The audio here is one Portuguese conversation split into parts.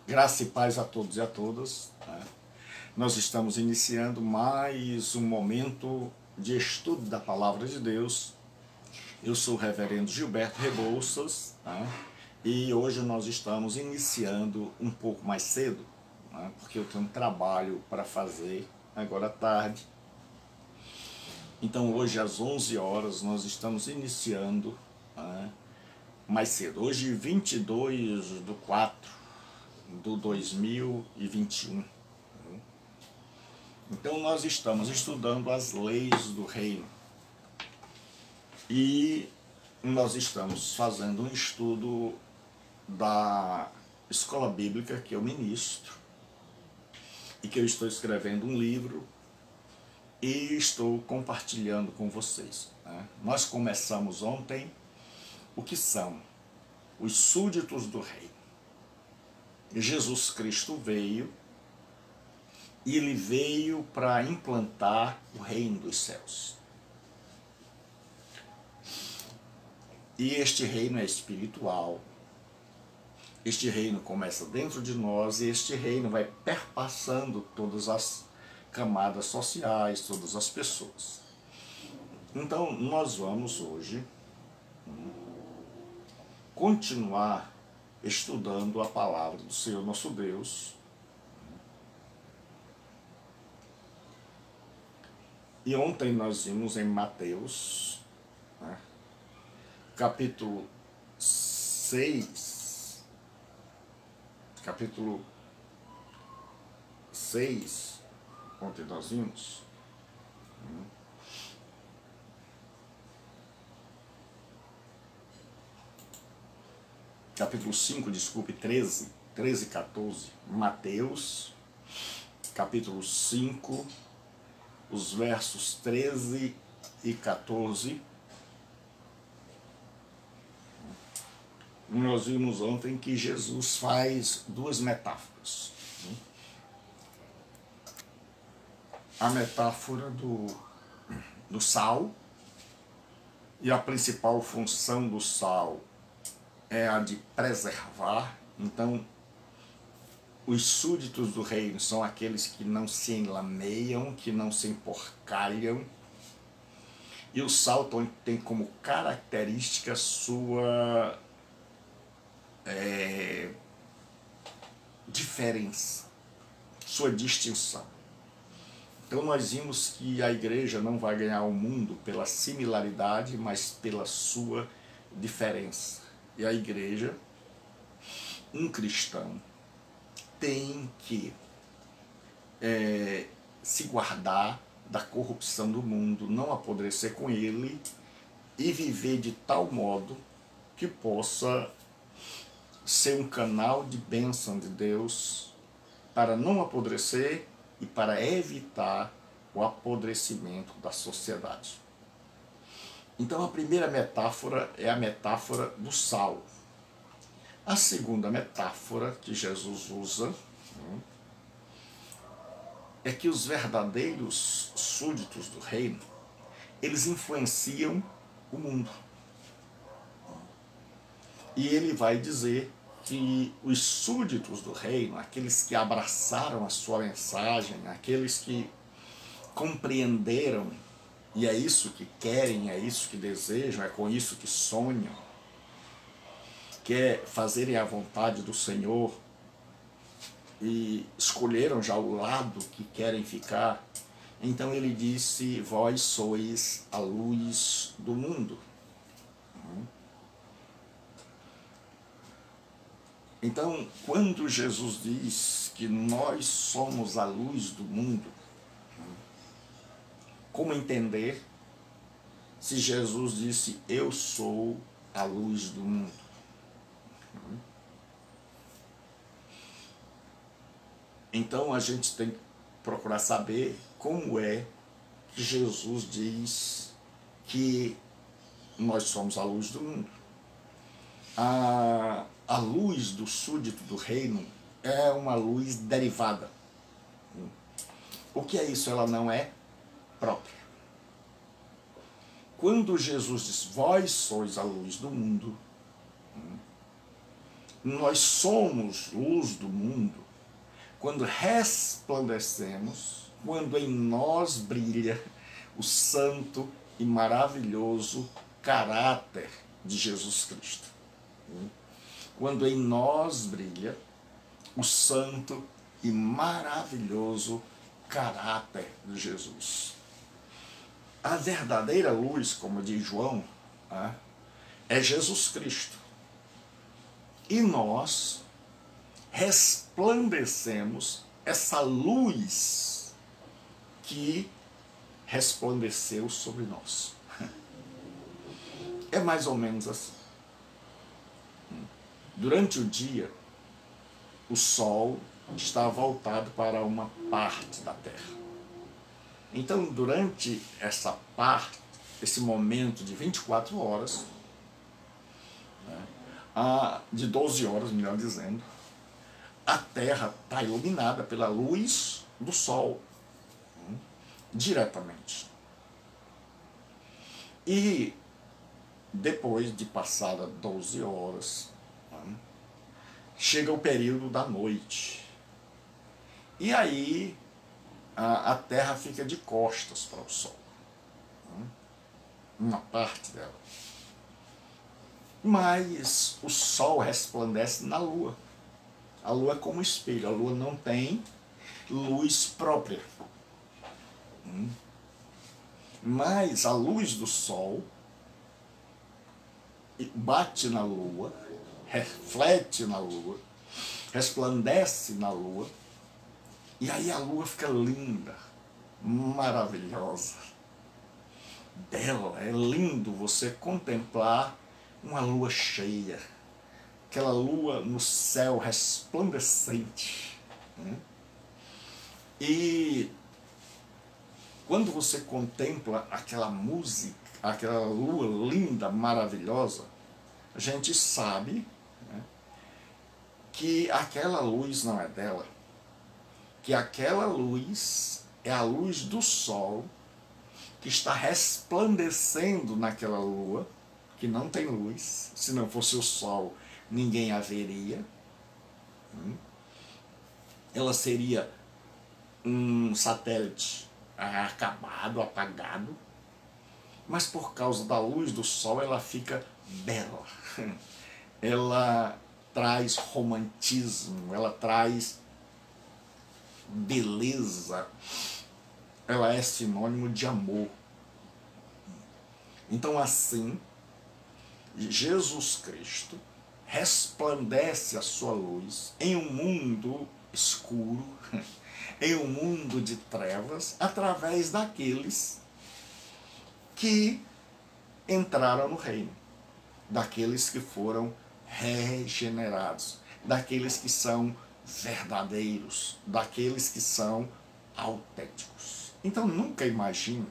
Graça e paz a todos e a todas, né? Nós estamos iniciando mais um momento de estudo da Palavra de Deus. Eu sou o reverendo Gilberto Rebouças, né? E hoje nós estamos iniciando um pouco mais cedo, né? Porque eu tenho um trabalho para fazer agora à tarde. Então hoje às 11 horas nós estamos iniciando, né, mais cedo. Hoje 22/4/2021. Então nós estamos estudando as leis do reino. E nós estamos fazendo um estudo da escola bíblica que eu ministro e que eu estou escrevendo um livro e estou compartilhando com vocês, né? Nós começamos ontem o que são os súditos do rei. Jesus Cristo veio e ele veio para implantar o reino dos céus. E este reino é espiritual. Este reino começa dentro de nós e este reino vai perpassando todas as camadas sociais, todas as pessoas. Então, nós vamos hoje continuar estudando a palavra do Senhor nosso Deus. E ontem nós vimos em Mateus, né, capítulo 6, ontem nós vimos, capítulo 5, desculpe, 13 e 14, Mateus, capítulo 5, os versos 13 e 14, nós vimos ontem que Jesus faz duas metáforas. A metáfora do sal, e a principal função do sal é a de preservar. Então, os súditos do reino são aqueles que não se enlameiam, que não se emporcalham. E o sal tem como característica sua diferença, sua distinção. Então nós vimos que a igreja não vai ganhar o mundo pela similaridade, mas pela sua diferença. E a igreja, um cristão, tem que se guardar da corrupção do mundo, não apodrecer com ele e viver de tal modo que possa ser um canal de bênção de Deus para não apodrecer e para evitar o apodrecimento da sociedade. Então a primeira metáfora é a metáfora do sal. A segunda metáfora que Jesus usa é que os verdadeiros súditos do reino, eles influenciam o mundo. E ele vai dizer que os súditos do reino, aqueles que abraçaram a sua mensagem, aqueles que compreenderam, e é isso que querem, é isso que desejam, é com isso que sonham, quer fazerem a vontade do Senhor e escolheram já o lado que querem ficar. Então ele disse: vós sois a luz do mundo. Então, quando Jesus diz que nós somos a luz do mundo, como entender se Jesus disse: eu sou a luz do mundo? Então a gente tem que procurar saber como é que Jesus diz que nós somos a luz do mundo. A luz do súdito do reino é uma luz derivada. O que é isso? Ela não é própria. Quando Jesus diz: vós sois a luz do mundo, nós somos luz do mundo quando resplandecemos, quando em nós brilha o santo e maravilhoso caráter de Jesus Cristo. Quando em nós brilha o santo e maravilhoso caráter de Jesus. A verdadeira luz, como diz João, é Jesus Cristo. E nós resplandecemos essa luz que resplandeceu sobre nós. É mais ou menos assim. Durante o dia, o sol está voltado para uma parte da Terra. Então, durante essa parte, esse momento de 24 horas, de 12 horas, melhor dizendo, a Terra está iluminada pela luz do Sol, diretamente. E depois de passada 12 horas, chega o período da noite. E aí a Terra fica de costas para o Sol. Uma parte dela. Mas o Sol resplandece na Lua. A Lua é como um espelho. A Lua não tem luz própria. Mas a luz do Sol bate na Lua, reflete na Lua, resplandece na Lua, e aí a Lua fica linda, maravilhosa, bela. É lindo você contemplar uma lua cheia, aquela lua no céu resplandecente. E quando você contempla aquela música, aquela lua linda, maravilhosa, a gente sabe que aquela luz não é dela, que aquela luz é a luz do sol que está resplandecendo naquela lua, que não tem luz. Se não fosse o sol, ninguém a veria. Ela seria um satélite acabado, apagado, mas por causa da luz do sol ela fica bela. Ela traz romantismo, ela traz beleza, ela é sinônimo de amor. Então assim, Jesus Cristo resplandece a sua luz em um mundo escuro, em um mundo de trevas, através daqueles que entraram no reino, daqueles que foram regenerados, daqueles que são verdadeiros, daqueles que são autênticos. Então nunca imagine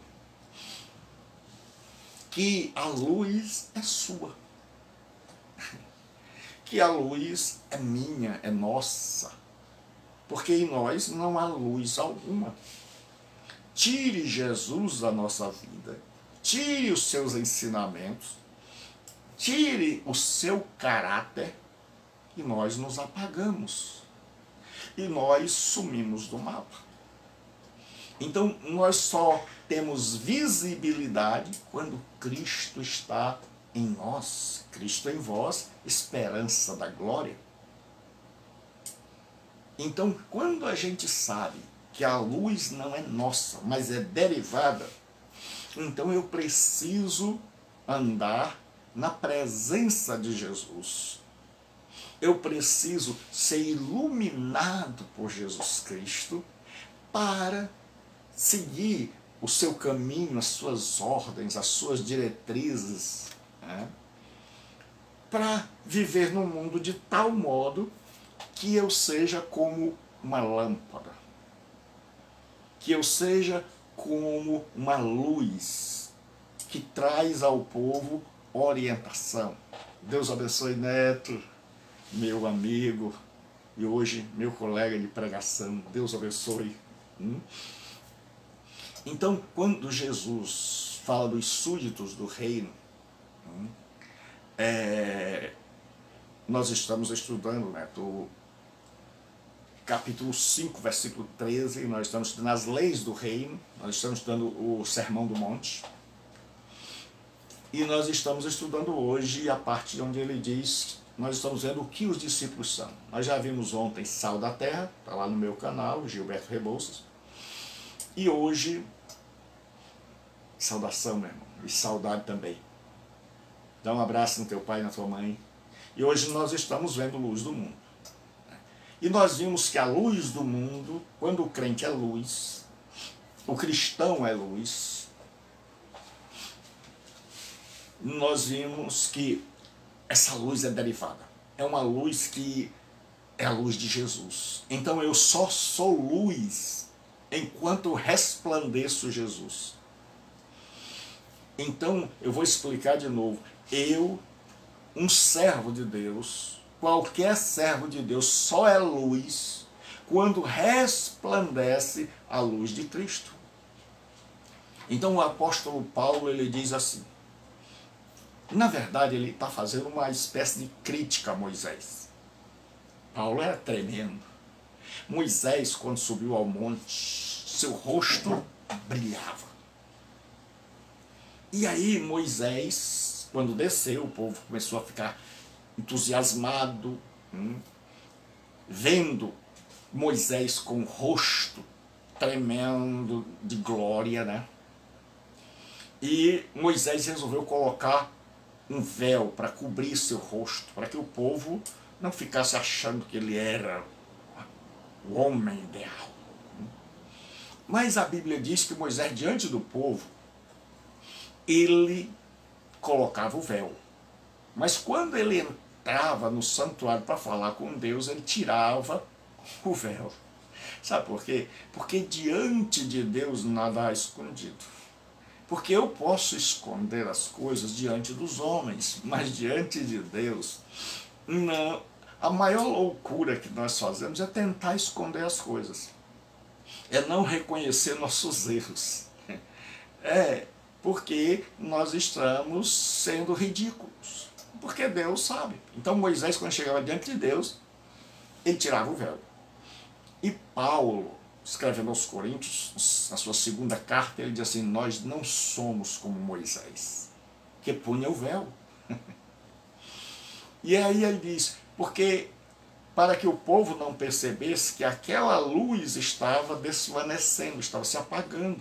que a luz é sua, que a luz é minha, é nossa, porque em nós não há luz alguma. Tire Jesus da nossa vida, tire os seus ensinamentos, tire o seu caráter e nós nos apagamos. E nós sumimos do mapa. Então nós só temos visibilidade quando Cristo está em nós, Cristo em vós, esperança da glória. Então, quando a gente sabe que a luz não é nossa, mas é derivada, então eu preciso andar na presença de Jesus. Eu preciso ser iluminado por Jesus Cristo para seguir o seu caminho, as suas ordens, as suas diretrizes, para viver no mundo de tal modo que eu seja como uma lâmpada, que eu seja como uma luz que traz ao povo orientação. Deus abençoe, Neto, meu amigo, e hoje meu colega de pregação. Deus abençoe. Então, quando Jesus fala dos súditos do reino, nós estamos estudando, né, do capítulo 5, versículo 13, nós estamos estudando as leis do reino, nós estamos estudando o Sermão do Monte, e nós estamos estudando hoje a parte onde ele diz, nós estamos vendo o que os discípulos são. Nós já vimos ontem Sal da Terra, está lá no meu canal, Gilberto Rebouças, e hoje, saudação, meu irmão, e saudade também. Dá um abraço no teu pai e na tua mãe. E hoje nós estamos vendo Luz do Mundo. E nós vimos que a luz do mundo, quando o crente é luz, o cristão é luz, nós vimos que essa luz é derivada. É uma luz que é a luz de Jesus. Então eu só sou luz enquanto resplandeço Jesus. Então eu vou explicar de novo. Eu, um servo de Deus, qualquer servo de Deus só é luz quando resplandece a luz de Cristo. Então o apóstolo Paulo, ele diz assim, na verdade ele está fazendo uma espécie de crítica a Moisés. Paulo era tremendo. Moisés, quando subiu ao monte, seu rosto brilhava. E aí Moisés, quando desceu, o povo começou a ficar entusiasmado, vendo Moisés com o rosto tremendo de glória, né? E Moisés resolveu colocar um véu para cobrir seu rosto, para que o povo não ficasse achando que ele era o homem ideal. Mas a Bíblia diz que Moisés, diante do povo, ele colocava o véu. Mas quando ele entrava no santuário para falar com Deus, ele tirava o véu. Sabe por quê? Porque diante de Deus nada há escondido. Porque eu posso esconder as coisas diante dos homens, mas diante de Deus, não. A maior loucura que nós fazemos é tentar esconder as coisas. É não reconhecer nossos erros. Porque nós estamos sendo ridículos. Porque Deus sabe. Então Moisés, quando chegava diante de Deus, ele tirava o véu. E Paulo, escrevendo aos Coríntios, na sua segunda carta, ele diz assim, nós não somos como Moisés, que punha o véu. E aí ele diz, porque para que o povo não percebesse que aquela luz estava desvanecendo, estava se apagando.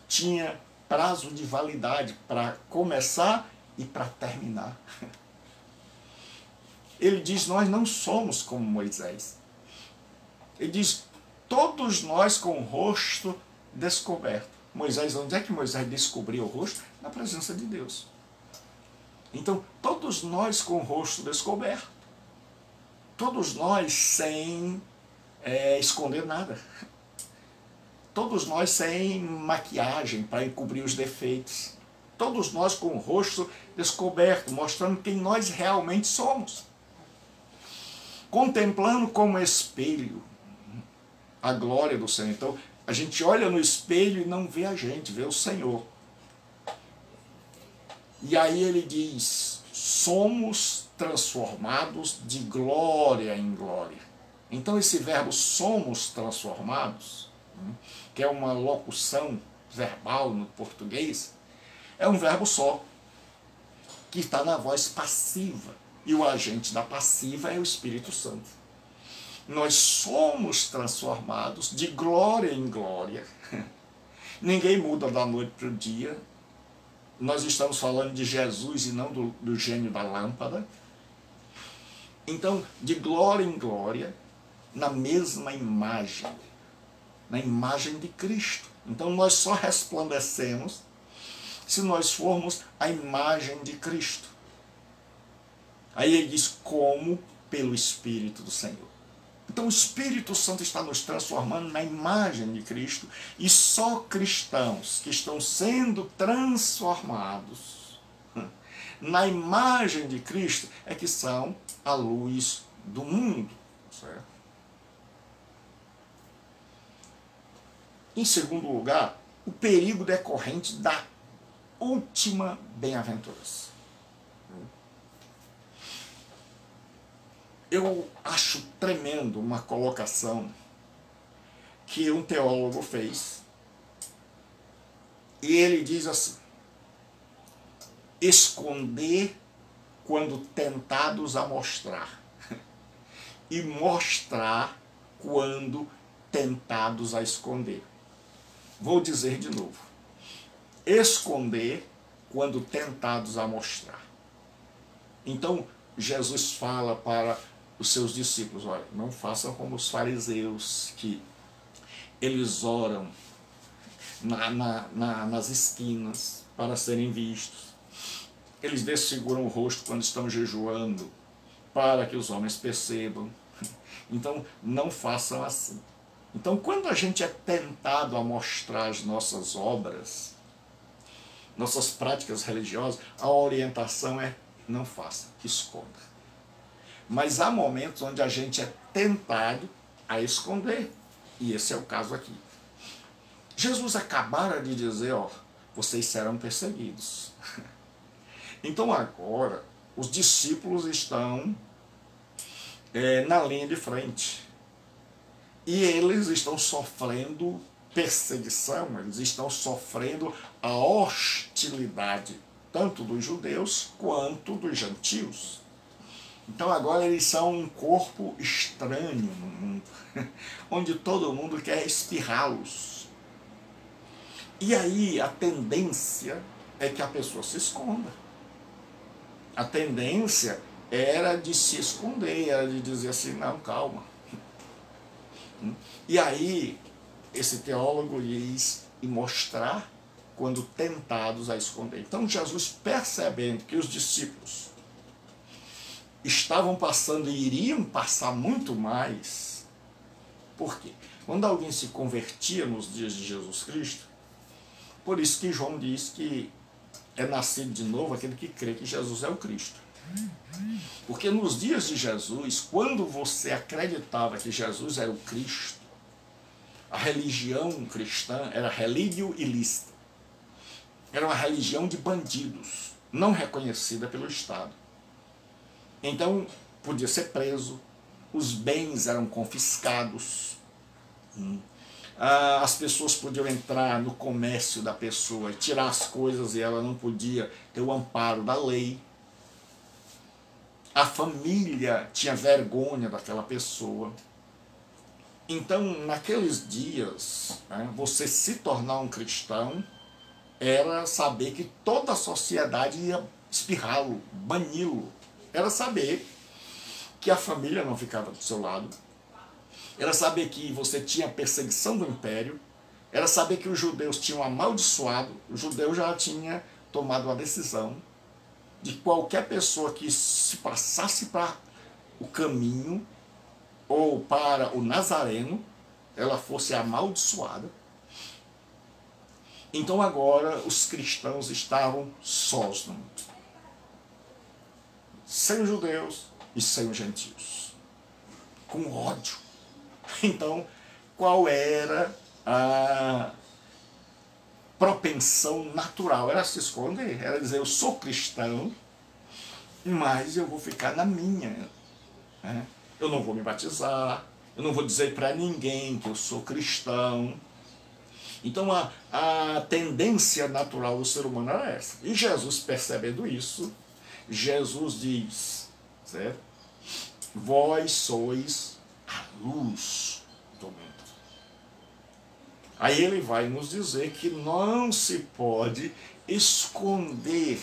Tinha prazo de validade para começar e para terminar. Ele diz, nós não somos como Moisés. Ele diz, todos nós com o rosto descoberto. Moisés, onde é que Moisés descobriu o rosto? Na presença de Deus. Então, todos nós com o rosto descoberto. Todos nós sem esconder nada. Todos nós sem maquiagem para encobrir os defeitos. Todos nós com o rosto descoberto, mostrando quem nós realmente somos. Contemplando como espelho a glória do Senhor. Então, a gente olha no espelho e não vê a gente, vê o Senhor. E aí ele diz, somos transformados de glória em glória. Então esse verbo somos transformados, que é uma locução verbal no português, é um verbo só, que está na voz passiva. E o agente da passiva é o Espírito Santo. Nós somos transformados de glória em glória. Ninguém muda da noite para o dia. Nós estamos falando de Jesus e não do gênio da lâmpada. Então, de glória em glória, na mesma imagem, na imagem de Cristo. Então, nós só resplandecemos se nós formos a imagem de Cristo. Aí ele diz, como pelo Espírito do Senhor. Então o Espírito Santo está nos transformando na imagem de Cristo, e só cristãos que estão sendo transformados na imagem de Cristo é que são a luz do mundo. Certo? Em segundo lugar, o perigo decorrente da última bem-aventurança. Eu acho tremendo uma colocação que um teólogo fez. E ele diz assim: esconder quando tentados a mostrar, e mostrar quando tentados a esconder. Vou dizer de novo: esconder quando tentados a mostrar. Então, Jesus fala para os seus discípulos: olha, não façam como os fariseus, que eles oram nas esquinas para serem vistos. Eles desfiguram o rosto quando estão jejuando, para que os homens percebam. Então, não façam assim. Então, quando a gente é tentado a mostrar as nossas obras, nossas práticas religiosas, a orientação é: não faça, esconda. Mas há momentos onde a gente é tentado a esconder, e esse é o caso aqui. Jesus acabara de dizer: ó, vocês serão perseguidos. Então agora os discípulos estão na linha de frente, e eles estão sofrendo perseguição, eles estão sofrendo a hostilidade tanto dos judeus quanto dos gentios. Então agora eles são um corpo estranho no mundo, onde todo mundo quer espirrá-los. E aí a tendência é que a pessoa se esconda. A tendência era de se esconder, era de dizer assim: não, calma. E aí esse teólogo diz: e mostrar quando tentados a esconder. Então Jesus, percebendo que os discípulos estavam passando e iriam passar muito mais. Por quê? Quando alguém se convertia nos dias de Jesus Cristo, por isso que João diz que é nascido de novo aquele que crê que Jesus é o Cristo. Porque nos dias de Jesus, quando você acreditava que Jesus era o Cristo, a religião cristã era religio ilícita. Era uma religião de bandidos, não reconhecida pelo Estado. Então, podia ser preso, os bens eram confiscados, as pessoas podiam entrar no comércio da pessoa e tirar as coisas, e ela não podia ter o amparo da lei. A família tinha vergonha daquela pessoa. Então, naqueles dias, você se tornar um cristão era saber que toda a sociedade ia espirrá-lo, bani-lo. Era saber que a família não ficava do seu lado. Era saber que você tinha perseguição do império. Era saber que os judeus tinham amaldiçoado. O judeu já tinha tomado a decisão de qualquer pessoa que se passasse para o caminho ou para o Nazareno, ela fosse amaldiçoada. Então agora os cristãos estavam sós no mundo, sem os judeus e sem os gentios, com ódio. Então, qual era a propensão natural? Era se esconder, era dizer: eu sou cristão, mas eu vou ficar na minha, eu não vou me batizar, eu não vou dizer para ninguém que eu sou cristão. Então a tendência natural do ser humano era essa. E Jesus, percebendo isso, Jesus diz, certo? Vós sois a luz do mundo. Aí ele vai nos dizer que não se pode esconder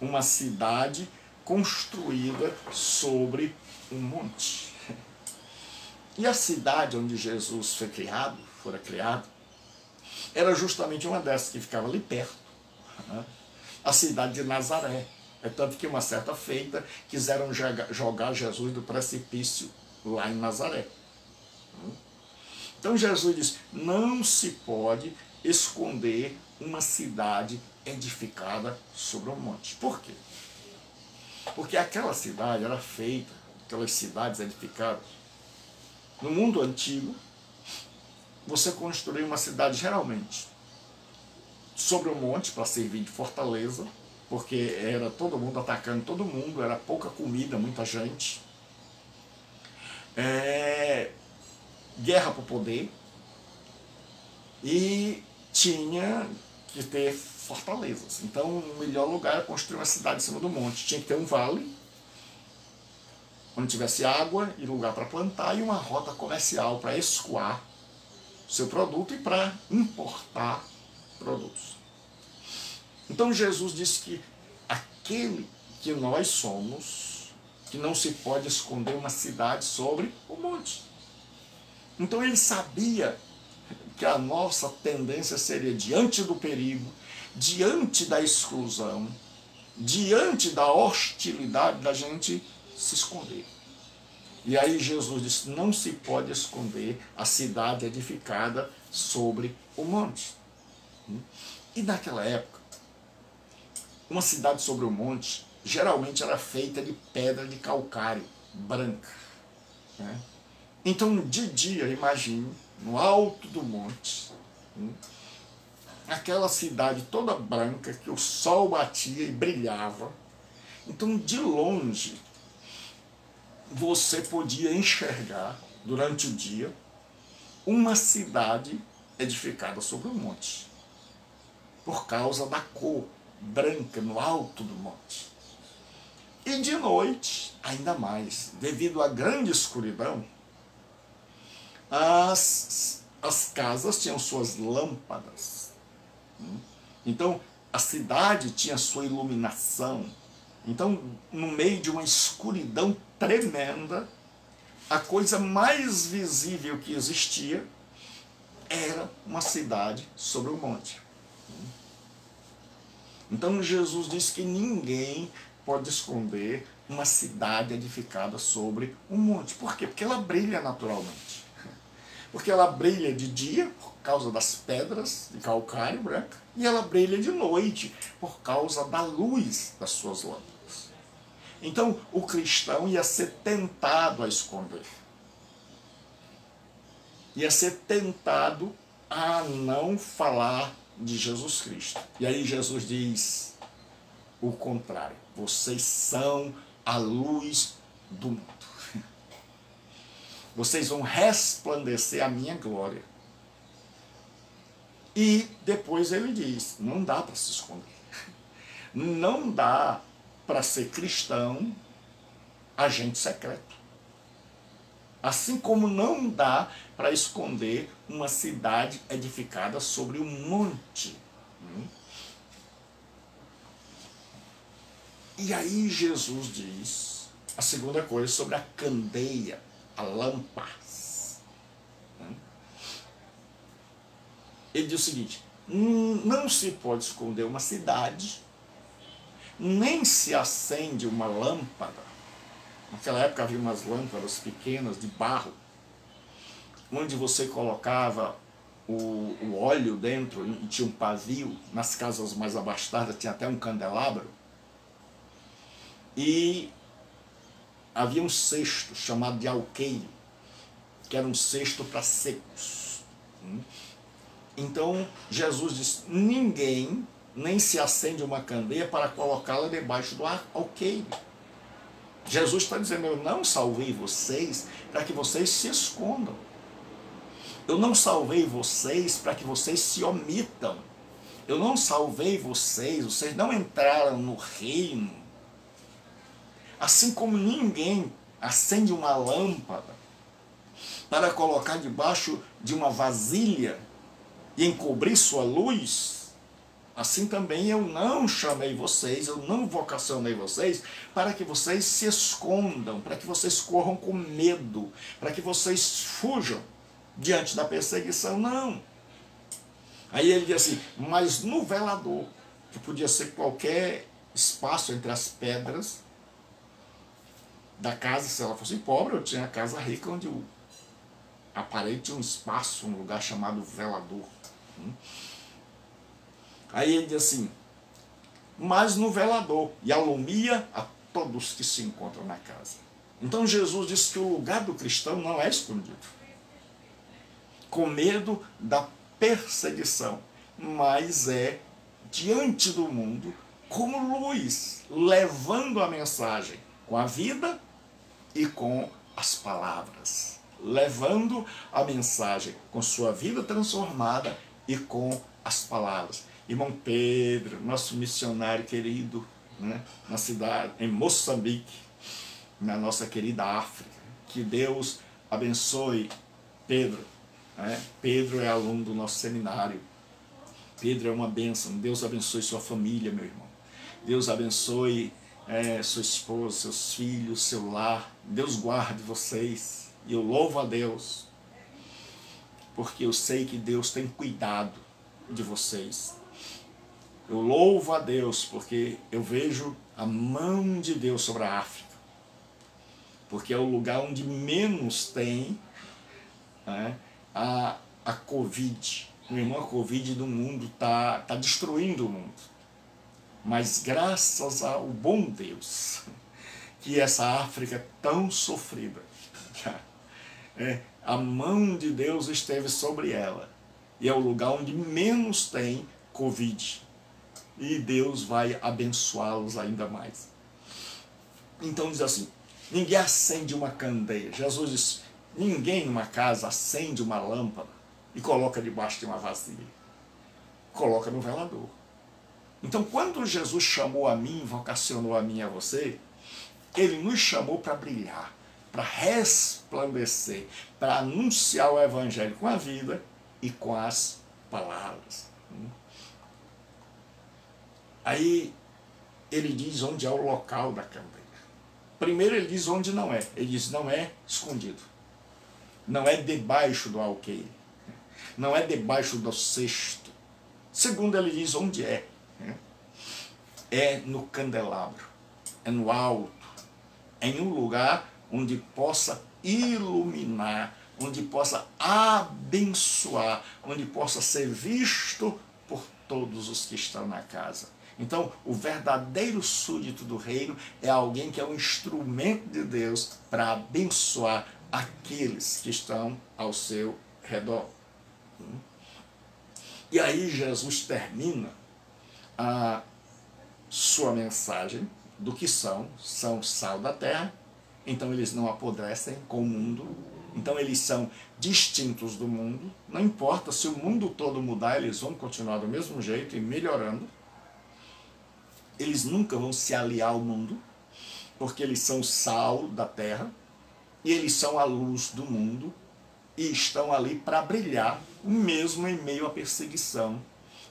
uma cidade construída sobre um monte. E a cidade onde Jesus fora criado, era justamente uma dessas que ficava ali perto, a cidade de Nazaré. É tanto que uma certa feita quiseram jogar Jesus do precipício lá em Nazaré. Então Jesus diz: não se pode esconder uma cidade edificada sobre um monte. Por quê? Porque aquela cidade era feita, aquelas cidades edificadas, no mundo antigo, você construía uma cidade geralmente sobre um monte para servir de fortaleza, porque era todo mundo atacando todo mundo, era pouca comida, muita gente. guerra por poder, e tinha que ter fortalezas. Então, o melhor lugar era construir uma cidade em cima do monte. Tinha que ter um vale, onde tivesse água e lugar para plantar, e uma rota comercial para escoar seu produto e para importar produtos. Então Jesus disse que aquele que nós somos, que não se pode esconder uma cidade sobre o monte. Então ele sabia que a nossa tendência seria, diante do perigo, diante da exclusão, diante da hostilidade, da gente se esconder. E aí Jesus disse, não se pode esconder a cidade edificada sobre o monte. E naquela época, uma cidade sobre o monte geralmente era feita de pedra de calcário branca. Então, de dia, imagine, no alto do monte, aquela cidade toda branca, que o sol batia e brilhava. Então, de longe, você podia enxergar, durante o dia, uma cidade edificada sobre um monte, por causa da cor branca no alto do monte. E de noite, ainda mais, devido à grande escuridão, as casas tinham suas lâmpadas. Então, a cidade tinha sua iluminação. Então, no meio de uma escuridão tremenda, a coisa mais visível que existia era uma cidade sobre o monte. Então, Jesus disse que ninguém pode esconder uma cidade edificada sobre um monte. Por quê? Porque ela brilha naturalmente. Porque ela brilha de dia, por causa das pedras de calcário branco, e ela brilha de noite, por causa da luz das suas lâmpadas. Então, o cristão ia ser tentado a esconder. Ia ser tentado a não falar de Jesus Cristo. E aí Jesus diz o contrário. Vocês são a luz do mundo. Vocês vão resplandecer a minha glória. E depois ele diz, não dá para se esconder. Não dá para ser cristão agente secreto. Assim como não dá para esconder uma cidade edificada sobre um monte. E aí Jesus diz a segunda coisa sobre a candeia, a lâmpada. Ele diz o seguinte, não se pode esconder uma cidade, nem se acende uma lâmpada. Naquela época havia umas lâmpadas pequenas de barro, onde você colocava o óleo dentro e tinha um pavio. Nas casas mais abastadas tinha até um candelabro. E havia um cesto chamado de alqueire, que era um cesto para secos. Então Jesus disse, ninguém nem se acende uma candeia para colocá-la debaixo do alqueire. Jesus está dizendo, eu não salvei vocês para que vocês se escondam. Eu não salvei vocês para que vocês se omitam. Eu não salvei vocês não entraram no reino. Assim como ninguém acende uma lâmpada para colocar debaixo de uma vasilha e encobrir sua luz, assim também eu não chamei vocês, eu não vocacionei vocês para que vocês se escondam, para que vocês corram com medo, para que vocês fujam diante da perseguição, não. Aí ele diz assim, mas no velador, que podia ser qualquer espaço entre as pedras da casa, se ela fosse pobre, eu tinha a casa rica onde a parede tinha um espaço, um lugar chamado velador. Aí ele diz assim, mas no velador, e alumia a todos que se encontram na casa. Então Jesus disse que o lugar do cristão não é escondido, com medo da perseguição, mas é diante do mundo como luz, levando a mensagem com a vida e com as palavras, levando a mensagem com sua vida transformada e com as palavras. Irmão Pedro, nosso missionário querido, né, na cidade, em Moçambique, na nossa querida África, que Deus abençoe Pedro. Né? Pedro é aluno do nosso seminário. Pedro é uma bênção. Deus abençoe sua família, meu irmão. Deus abençoe sua esposa, seus filhos, seu lar. Deus guarde vocês. E eu louvo a Deus, porque eu sei que Deus tem cuidado de vocês. Eu louvo a Deus, porque eu vejo a mão de Deus sobre a África. Porque é o lugar onde menos tem a Covid. Meu irmão, a Covid do mundo está destruindo o mundo. Mas graças ao bom Deus, que essa África é tão sofrida, a mão de Deus esteve sobre ela. E é o lugar onde menos tem Covid. E Deus vai abençoá-los ainda mais. Então diz assim, ninguém acende uma candeia. Jesus disse, ninguém numa casa acende uma lâmpada e coloca debaixo de uma vasilha. Coloca no velador. Então quando Jesus chamou a mim, vocacionou a mim e a você, Ele nos chamou para brilhar, para resplandecer, para anunciar o Evangelho com a vida e com as palavras. Aí ele diz onde é o local da candeia. Primeiro ele diz onde não é. Ele diz não é escondido. Não é debaixo do alqueire. Não é debaixo do cesto. Segundo ele diz onde é. É no candelabro. É no alto. É em um lugar onde possa iluminar, onde possa abençoar, onde possa ser visto por todos os que estão na casa. Então, o verdadeiro súdito do reino é alguém que é um instrumento de Deus para abençoar aqueles que estão ao seu redor. E aí Jesus termina a sua mensagem do que são sal da terra, então eles não apodrecem com o mundo, então eles são distintos do mundo, não importa se o mundo todo mudar, eles vão continuar do mesmo jeito e melhorando. Eles nunca vão se aliar ao mundo, porque eles são sal da terra, e eles são a luz do mundo, e estão ali para brilhar, mesmo em meio à perseguição,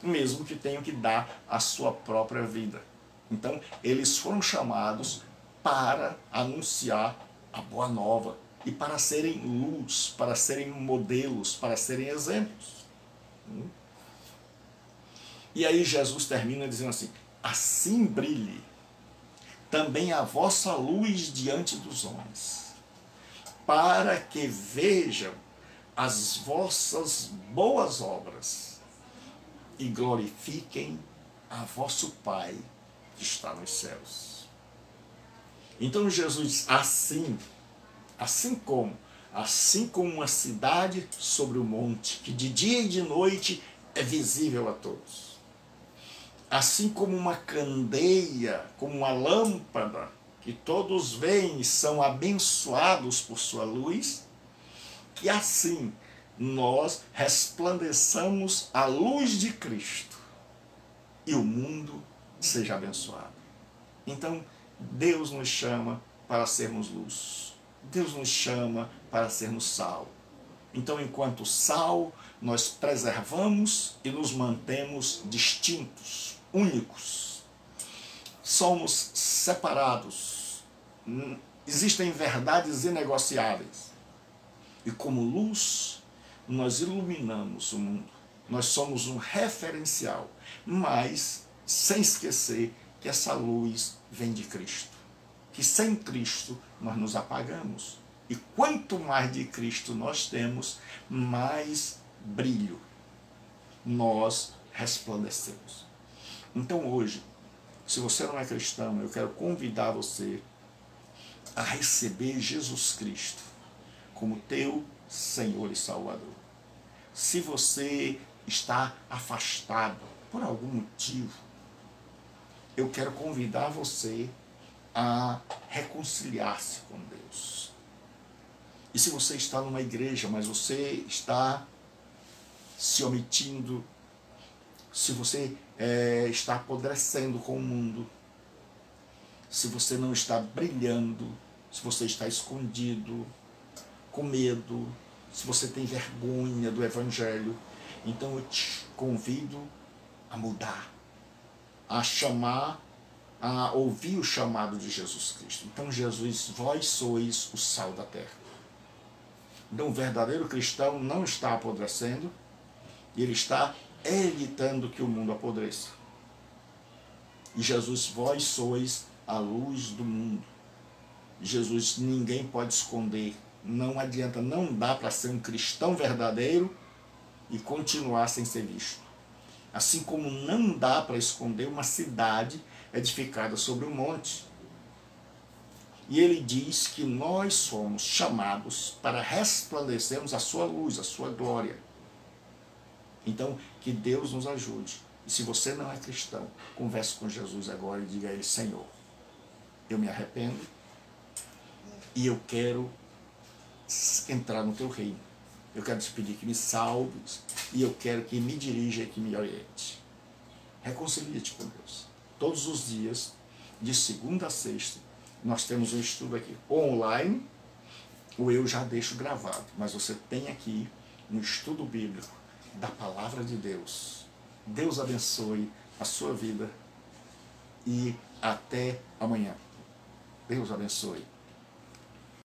mesmo que tenham que dar a sua própria vida. Então, eles foram chamados para anunciar a boa nova, e para serem luz, para serem modelos, para serem exemplos. E aí Jesus termina dizendo assim, assim brilhe também a vossa luz diante dos homens, para que vejam as vossas boas obras e glorifiquem a vosso Pai que está nos céus. Então Jesus diz, assim como uma cidade sobre o monte, que de dia e de noite é visível a todos. Assim como uma candeia, como uma lâmpada, que todos veem e são abençoados por sua luz, que assim nós resplandeçamos a luz de Cristo e o mundo seja abençoado. Então, Deus nos chama para sermos luz. Deus nos chama para sermos sal. Então, enquanto sal, nós preservamos e nos mantemos distintos, únicos. Somos separados. Existem verdades inegociáveis. E como luz, nós iluminamos o mundo. Nós somos um referencial, mas sem esquecer que essa luz vem de Cristo. Que sem Cristo nós nos apagamos. E quanto mais de Cristo nós temos, mais brilho nós resplandecemos. Então hoje, se você não é cristão, eu quero convidar você a receber Jesus Cristo como teu Senhor e Salvador. Se você está afastado por algum motivo, eu quero convidar você a reconciliar-se com Deus. E se você está numa igreja, mas você está se omitindo, se você está apodrecendo com o mundo, se você não está brilhando, se você está escondido, com medo, se você tem vergonha do Evangelho, então eu te convido a mudar, a chamar, a ouvir o chamado de Jesus Cristo. Então Jesus, vós sois o sal da terra. Então o verdadeiro cristão não está apodrecendo, ele está evitando que o mundo apodreça. E Jesus, vós sois a luz do mundo. Jesus, ninguém pode esconder. Não adianta, não dá para ser um cristão verdadeiro e continuar sem ser visto. Assim como não dá para esconder uma cidade edificada sobre um monte. E ele diz que nós somos chamados para resplandecermos a sua luz, a sua glória. Então, que Deus nos ajude. E se você não é cristão, converse com Jesus agora e diga a ele: Senhor, eu me arrependo e eu quero entrar no teu reino. Eu quero te pedir que me salves e eu quero que me dirija e que me oriente. Reconcilia-te com Deus. Todos os dias, de segunda a sexta, nós temos um estudo aqui online, ou eu já deixo gravado, mas você tem aqui um estudo bíblico da palavra de Deus. Deus abençoe a sua vida e até amanhã. Deus abençoe.